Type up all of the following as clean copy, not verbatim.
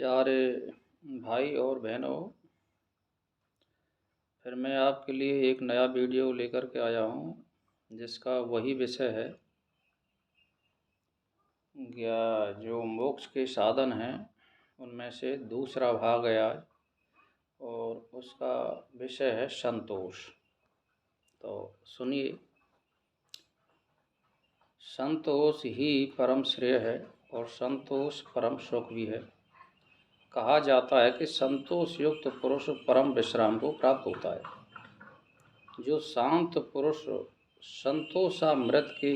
प्यारे भाई और बहनों, फिर मैं आपके लिए एक नया वीडियो लेकर के आया हूँ जिसका वही विषय है या जो मोक्ष के साधन हैं उनमें से दूसरा भाग है आज। और उसका विषय है संतोष। तो सुनिए, संतोष ही परम श्रेय है और संतोष परम सुख भी है। कहा जाता है कि संतोष युक्त पुरुष परम विश्राम को प्राप्त होता है। जो शांत पुरुष संतोषामृत के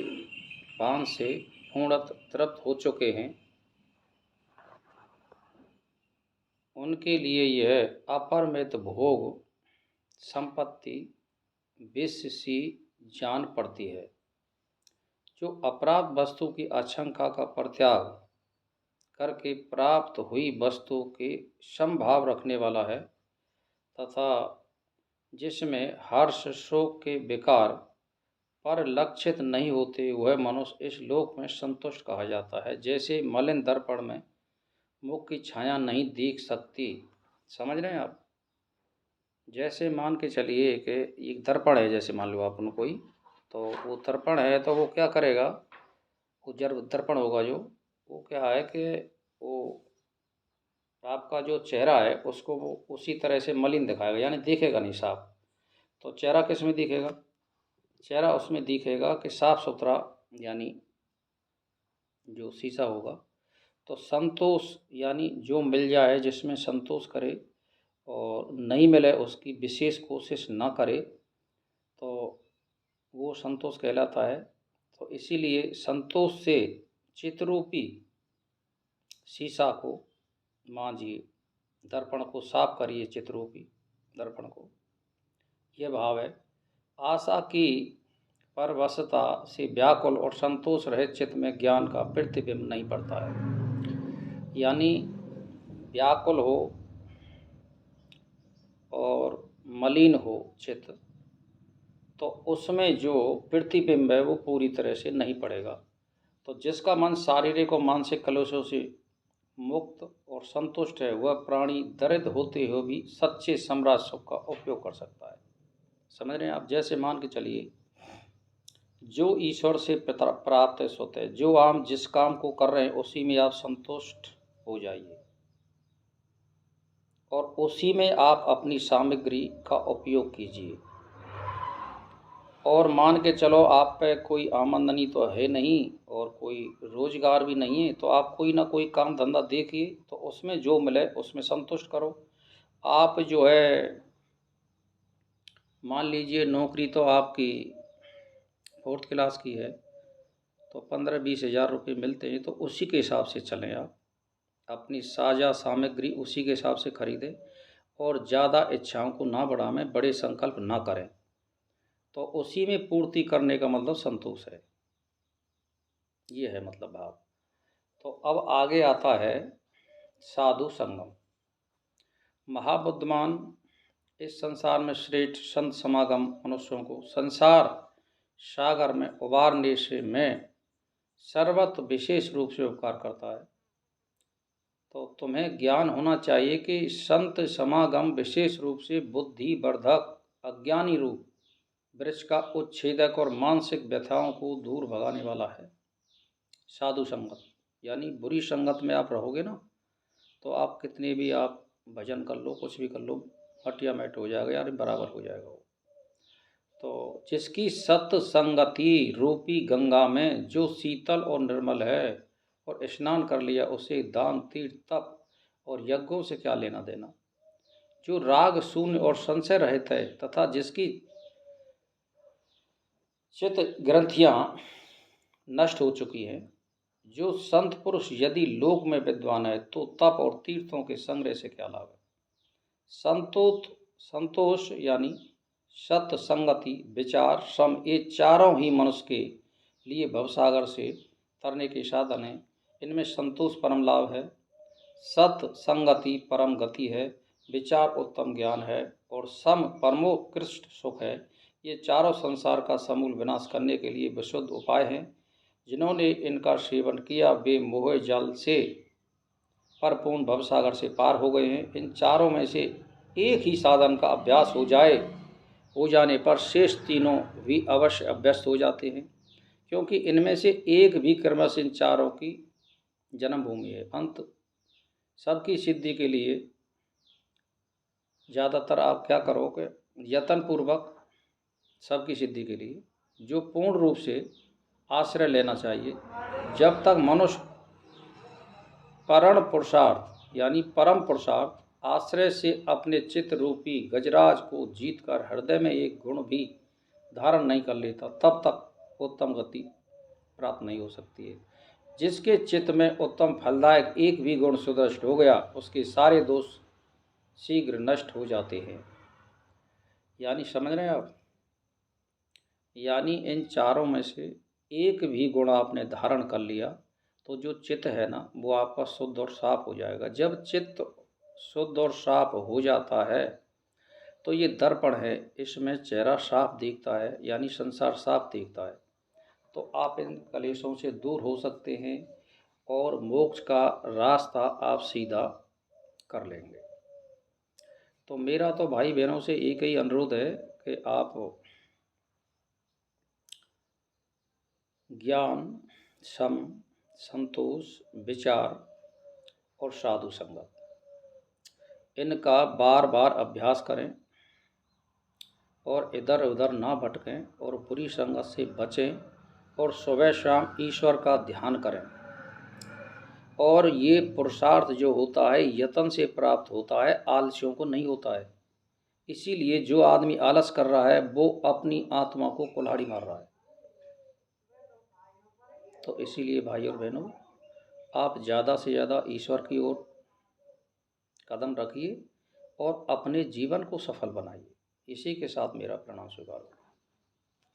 पान से पूर्णतः तृप्त हो चुके हैं, उनके लिए यह अपरिमित भोग संपत्ति विष सी जान पड़ती है। जो अपराध वस्तु की आशंका का परित्याग करके प्राप्त हुई वस्तु के समभाव रखने वाला है तथा जिसमें हर्ष शोक के विकार पर लक्षित नहीं होते, वह मनुष्य इस लोक में संतुष्ट कहा जाता है। जैसे मलिन दर्पण में मुख की छाया नहीं दिख सकती, समझ रहे हैं आप। जैसे मान के चलिए कि एक दर्पण है, जैसे मान लो अपन कोई, तो वो दर्पण है तो वो क्या करेगा, वो जब दर्पण होगा जो, वो क्या है कि वो आपका जो चेहरा है उसको वो उसी तरह से मलिन दिखाएगा, यानी दिखेगा नहीं साफ। तो चेहरा किस में दिखेगा? चेहरा उसमें दिखेगा कि साफ सुथरा, यानी जो शीशा होगा। तो संतोष यानी जो मिल जाए जिसमें संतोष करे, और नहीं मिले उसकी विशेष कोशिश ना करे, तो वो संतोष कहलाता है। तो इसीलिए संतोष से चित्ररूपी शीशा को मांजिए, दर्पण को साफ करिए, चित्ररूपी दर्पण को। यह भाव है। आशा की परवशता से व्याकुल और संतोष रहित चित्त में ज्ञान का प्रतिबिंब नहीं पड़ता है। यानी व्याकुल हो और मलिन हो चित्त, तो उसमें जो प्रतिबिंब है वो पूरी तरह से नहीं पड़ेगा। तो जिसका मन शारीरिक और मानसिक कलुषों से मुक्त और संतुष्ट है, वह प्राणी दरिद्र होते हुए भी सच्चे सम्राट सुख का उपयोग कर सकता है। समझ रहे हैं आप। जैसे मान के चलिए, जो ईश्वर से प्राप्त है सुख है, जो आप जिस काम को कर रहे हैं उसी में आप संतुष्ट हो जाइए और उसी में आप अपनी सामग्री का उपयोग कीजिए। और मान के चलो आप पे कोई आमदनी तो है नहीं और कोई रोजगार भी नहीं है, तो आप कोई ना कोई काम धंधा देखिए, तो उसमें जो मिले उसमें संतुष्ट करो। आप जो है, मान लीजिए नौकरी तो आपकी 4th क्लास की है, तो 15-20 हज़ार रुपये मिलते हैं, तो उसी के हिसाब से चलें। आप अपनी साझा सामग्री उसी के हिसाब से खरीदें और ज़्यादा इच्छाओं को ना बढ़ाएं, बड़े संकल्प ना करें। तो उसी में पूर्ति करने का मतलब संतोष है। ये है मतलब भाव। तो अब आगे आता है साधु संगम। महाबुद्धिमान इस संसार में श्रेष्ठ संत समागम मनुष्यों को संसार सागर में उबारने से में सर्वत्र विशेष रूप से उपकार करता है। तो तुम्हें ज्ञान होना चाहिए कि संत समागम विशेष रूप से बुद्धि वर्धक अज्ञानी रूप वृक्ष का उच्छेदक और मानसिक व्यथाओं को दूर भगाने वाला है। साधु संगत यानी बुरी संगत में आप रहोगे ना, तो आप कितने भी आप भजन कर लो, कुछ भी कर लो, हटिया मैट हो जाएगा, यार बराबर हो जाएगा वो। तो जिसकी सत्संगति रूपी गंगा में जो शीतल और निर्मल है और स्नान कर लिया, उसे दान तीर्थ तप और यज्ञों से क्या लेना देना। जो राग शून्य और संशय रहित है तथा जिसकी चित्त ग्रंथियाँ नष्ट हो चुकी हैं, जो संत पुरुष यदि लोक में विद्वान है, तो तप और तीर्थों के संग्रह से क्या लाभ है। संतोष यानी सत्य संगति विचार श्रम, ये चारों ही मनुष्य के लिए भवसागर से तरने के साधन हैं। इनमें संतोष परम लाभ है, सत्य संगति परम गति है, विचार उत्तम ज्ञान है और सम परमोत्कृष्ट सुख है। ये चारों संसार का समूल विनाश करने के लिए विशुद्ध उपाय हैं। जिन्होंने इनका सेवन किया वे मोह जाल से परिपूर्ण भवसागर से पार हो गए हैं। इन चारों में से एक ही साधन का अभ्यास हो जाने पर शेष तीनों भी अवश्य अभ्यस्त हो जाते हैं, क्योंकि इनमें से एक भी क्रमश इन चारों की जन्मभूमि है। अंत सबकी सिद्धि के लिए ज़्यादातर आप क्या करोगे, यत्न पूर्वक सबकी सिद्धि के लिए जो पूर्ण रूप से आश्रय लेना चाहिए। जब तक मनुष्य परम पुरुषार्थ आश्रय से अपने चित्त रूपी गजराज को जीतकर हृदय में एक गुण भी धारण नहीं कर लेता, तब तक उत्तम गति प्राप्त नहीं हो सकती है। जिसके चित्त में उत्तम फलदायक एक भी गुण सुदृष्ट हो गया, उसके सारे दोष शीघ्र नष्ट हो जाते हैं। यानी समझ रहे हैं आप, यानी इन चारों में से एक भी गुण आपने धारण कर लिया तो जो चित्त है ना, वो आपका शुद्ध और साफ हो जाएगा। जब चित्त शुद्ध और साफ हो जाता है तो ये दर्पण है, इसमें चेहरा साफ दिखता है, यानी संसार साफ दिखता है। तो आप इन कलेशों से दूर हो सकते हैं और मोक्ष का रास्ता आप सीधा कर लेंगे। तो मेरा तो भाई बहनों से एक ही अनुरोध है कि आप ज्ञान, सम, संतोष, विचार और साधु संगत, इनका बार बार अभ्यास करें और इधर उधर ना भटकें और बुरी संगत से बचें और सुबह शाम ईश्वर का ध्यान करें। और ये पुरुषार्थ जो होता है यत्न से प्राप्त होता है, आलस्यों को नहीं होता है। इसीलिए जो आदमी आलस कर रहा है वो अपनी आत्मा को कुल्हाड़ी मार रहा है। तो इसीलिए भाई और बहनों, आप ज़्यादा से ज़्यादा ईश्वर की ओर कदम रखिए और अपने जीवन को सफल बनाइए। इसी के साथ मेरा प्रणाम स्वीकार करें।